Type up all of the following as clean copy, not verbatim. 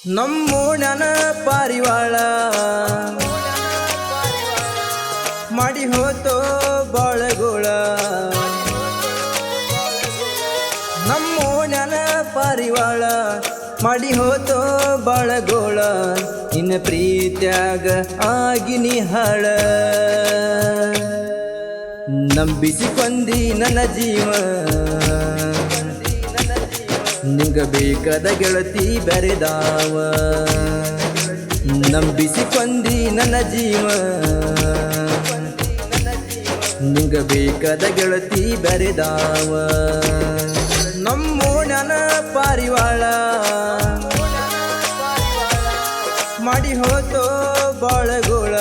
ನಮ್ಮೋಣ್ಯನ ಪಾರಿವಾಳ ಮಾಡಿ ಹೋತೋ ಬಾಳಗೋಳ. ನಮ್ಮೋಣ್ಯನ ಪಾರಿವಾಳ ಮಾಡಿ ಹೋತೋ ಬಾಳಗೋಳ. ನಿನ್ನ ಪ್ರೀತ್ಯಾಗ ಆಗಿನಿ ಹಾಳ. ನಂಬಿಸಿಕೊಂದಿ ನನ್ನ ಜೀವ, ನಿಂಗ ಬೇಕಾದ ಗೆಳತಿ ಬೆರೆದಾವ. ನಂಬಿಸಿಕೊಂದಿ ನನ್ನ ಜೀವ, ನಿಂಗ ಬೇಕಾದ ಗೆಳತಿ ಬೆರೆದಾವ. ನಮ್ಮೋಣ್ಯನ ಪಾರಿವಾಳ ಮಾಡಿ ಹೋತೋ ಬಾಳಗೋಳ.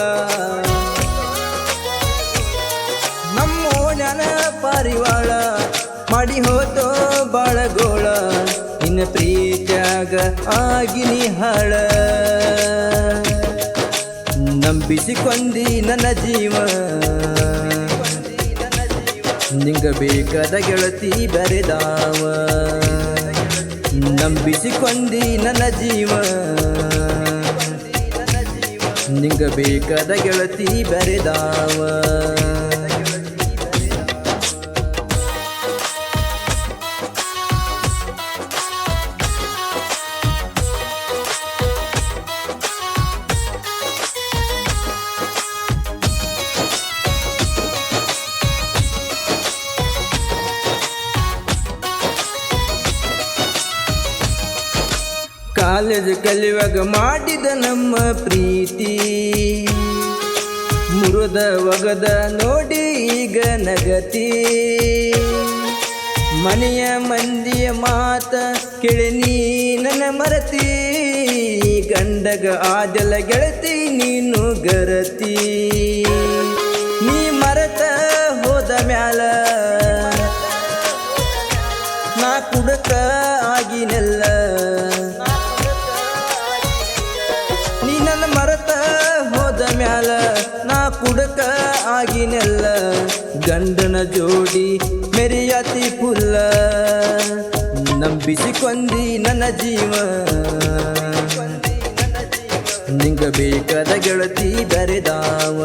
ನಮ್ಮೋಣ್ಯನ ಪಾರಿವಾಳ ಮಾಡಿ ಹೋತೋ ಬಾಳಗೋಳ. ನಿನ್ನ ಪ್ರೀತ್ಯಾಗ ಆಗಿನಿ ಹಾಳ. ನಂಬಿಸಿಕೊಂದಿ ನನ್ನ ಜೀವ, ನಿಂಗ ಬೇಕಾದ ಗೆಳತಿ ಬೆರೆದಾವ. ನಂಬಿಸಿಕೊಂದಿ ನನ್ನ ಜೀವ, ನಿಂಗ ಬೇಕಾದ ಗೆಳತಿ ಬೆರೆದಾವ. ಕಾಲೇಜ್ ಕಲಿಯುವಾಗ ಮಾಡಿದ ನಮ್ಮ ಪ್ರೀತಿ, ಮುರಿದ ಒಗದ ನೋಡಿ ಈಗ ನಗತಿ. ಮನೆಯ ಮಂದಿಯ ಮಾತ ಕೇಳಿ ನೀ ನನ್ನ ಮರತಿ. ಗಂಡಗ ಆದಲ ಗೆಳತಿ ನೀನು ಗರತಿ. ನೀ ಮರತ ಹೋದ ಮ್ಯಾಲ ನಾ ಕುಡಕ ಆಗಿನೆಲ್ಲ. ನೀ ನನ್ನ ಮರತ ಹೋದ ಮ್ಯಾಲ ನಾ ಕುಡಕ ಆಗಿನೆಲ್ಲ. ಗಂಡನ ಜೋಡಿ ಮೆರಿಯಾತಿ ಪುಲ್ಲ. ನಂಬಿಸಿಕೊಂದಿ ನನ್ನ ಜೀವ, ನಿಂಗ ಬೇಕಾದ ಗೆಳತಿ ಬೆರೆದಾವ.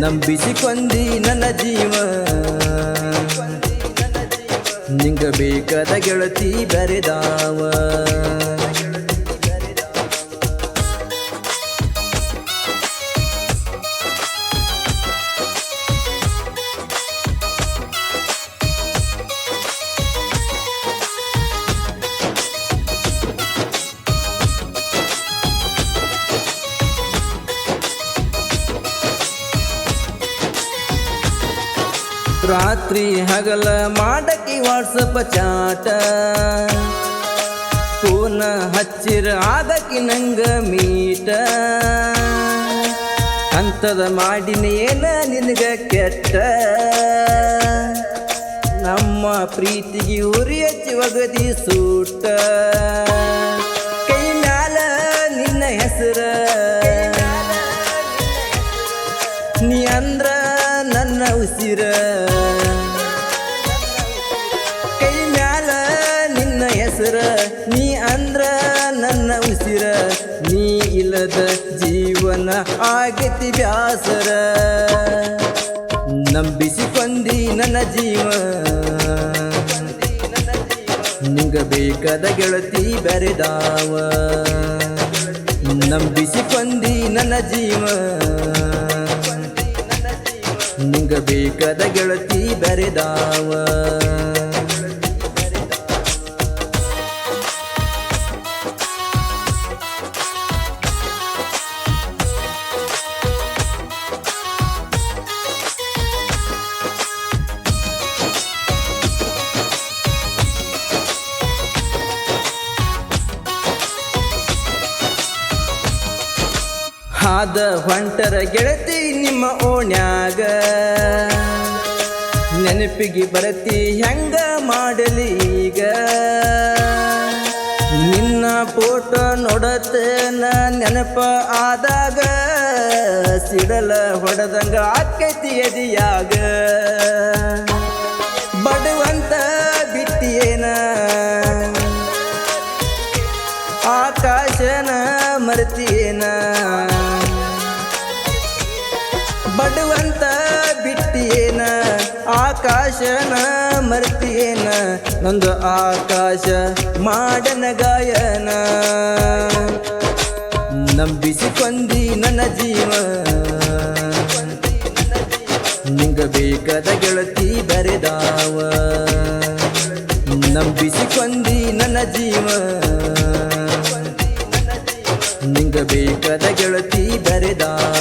ನಂಬಿಸಿಕೊಂದಿ ನನ್ನ ಜೀವ, ನಿಂಗ ಬೇಕಾದ ಗೆಳತಿ ಬೆರೆದಾವ. ರಾತ್ರಿ ಹಗಲ ಮಾಡಕಿ ವಾಟ್ಸಪ್ ಚಾಟ. ಫೋನ ಹಚ್ಚಿರ ಆಗಕಿ ನಂಗ ಮೀಟ. ಅಂತದ ಮಾಡಿನಿ ಏನ ನಿನಗ ಕೆಟ್ಟ. ನಮ್ಮ ಪ್ರೀತಿಗೆ ಉರಿ ಹಚ್ಚಿ ಒಗದಿ ಸೂಟ. ಕೈ ಮ್ಯಾಲ ನಿನ್ನ ಹೆಸರ, ನೀ ಅಂದ್ರ ನನ್ನ ಉಸಿರ. ಕೈ ಮ್ಯಾಲ ನಿನ್ನ ಹೆಸರ, ನೀ ಅಂದ್ರ ನನ್ನ ಉಸಿರ. ನೀ ಇಲ್ಲದ ಜೀವನ ಆಗತಿ ಬ್ಯಾಸರ. ನಂಬಿಸಿಕೊಂದಿ ನನ್ನ ಜೀವ, ನಿಂಗ ಬೇಕಾದ ಗೆಳತಿ ಬೆರೆದಾವ. ನಂಬಿಸಿಕೊಂದಿ ನನ್ನ ಜೀವ, ನಿಂಗ ಬೇಕಾದ ಗೆಳತಿ ಬೆರೆದಾವ. ಹಾದ ಹೊಂಟರ ಗೆಳತಿ ನಿಮ್ಮ ಓಣ್ಯಾಗ. ನೆನಪಿಗೆ ಬರತಿ ಹೆಂಗ ಮಾಡಲಿ ಈಗ. ನಿನ್ನ ಫೋಟೋ ನೋಡತೇನ ನೆನಪ ಆದಾಗ. ಸಿಡಲ ಹೊಡೆದಂಗ ಆಕೈತಿ ಎದಿಯಾಗ. ಬಡವಂತ ಬಿಟ್ಟಿಯೇನ ಬಡವಂತ ಬಿಟ್ಟಿಯೇನ ಆಕಾಶನ ಮರ್ತಿಯೇನ ನೊಂದು ಆಕಾಶ ಮಾಡನ ಗಾಯನ ನಂಬಿಸಿಕೊಂಡಿ ನನ್ನ ಜೀವ ನಿಂಗ ಬೇಕಾದ ಗೆಳತಿ ಬರೆದಾವ ನಂಬಿಸಿಕೊಂಡಿ ನನ್ನ ಜೀವ ನಿಂಗ ಬೇಕಾದ ಗೆಳತಿ ಬರೆದಾವ